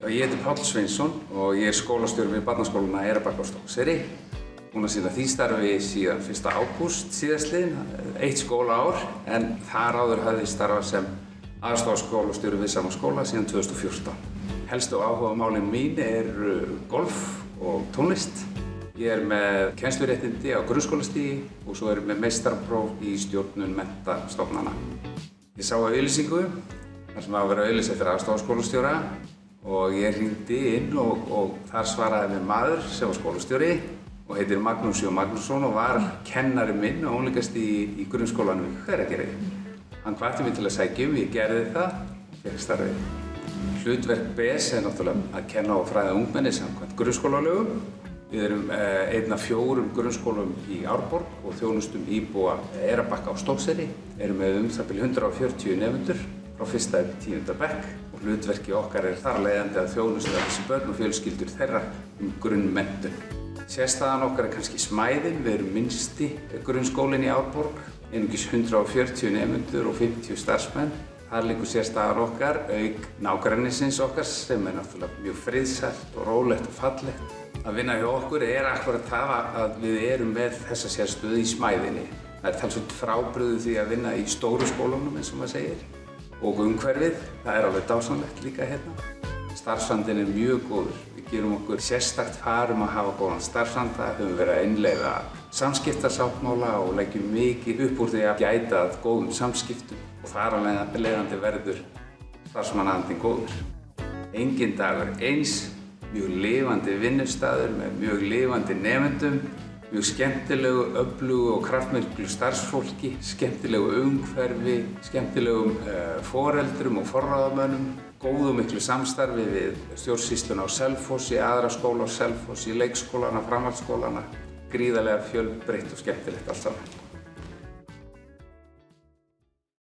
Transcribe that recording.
Ég heiti Páll Sveinsson og ég skólastjóri við Barnaskólann Eyrarbakka á Stokkseyri. Búinn að sinna því starfi síðan 1. ágúst síðastliðinn, 1 skólaár, en þar áður hafði ég starfað sem aðstoðarskólastjóri við sama skóla síðan 2014. Helstu áhugamálin mín eru golf og tónlist. Ég með kennsluréttindi á grunnskólastigi og svo með meistarapróf í stjórnun menntastofnana. Ég sá auglýsingu þar sem að vera auglýst eftir aðstoðarskólastjóra og ég hringdi inn og þar svaraði mér maður sem var skólastjóri og heitir Magnús J. Magnússon og var kennari minn á unglingasstigi í grunnskólanum í Hveragerði. Hann hvatti mig til að sækja ég gerði það og fékk starfið. Hlutverk BS er náttúrulega að kenna og fræða ungmenni samkvæmt grunnskólalögum. Við erum einn af 4 grunnskólum í Árborg og þjónustum íbúa Eyrarbakka á Stokkseyri. Erum með það bil 140 nemendur frá 1. til 10. bekk. Hlutverki okkar þar leiðandi að þjónusta þessi börn og fjölskyldur þeirra grunnmenntun. Sérstaðan okkar kannski smæðin, við erum minnsti grunnskólinn í Árborg, einungis 140 nemendur og 50 starfsmenn. Þar liggur sérstaðan okkar, auk nágrannisins okkar sem náttúrulega mjög friðsælt og rólegt og fallegt. Að vinna hjá okkur akkúrat það að við erum með þessa sérstöðu í smæðinni. Það talsvert frábrugðið því að vinna í stóru skólunum eins og maður segir. Og umhverfið, það alveg dásamlegt líka hérna. Starfsandinn mjög góður. Við gerum okkur sérstakt far að hafa góðan starfsanda, höfum verið að innleiða samskiptasáttmála og leggjum mikið upp úr því að gæta að góðum samskiptum og þar af leiðandi verður starfsmannaandinn góður. Enginn dagur eins, mjög lifandi vinnustaður með mjög lifandi nemendum, mjög skemmtilegu, öflugu og kraftmiklu starfsfólki, skemmtilegu umhverfi, skemmtilegum foreldrum og forráðamönnum, góðu miklu samstarfi við stjórnsýsluna á Selfossi, aðra skóla á Selfossi, leikskólana, framhaldsskólana, gríðarlega fjölbreytt og skemmtilegt allt saman.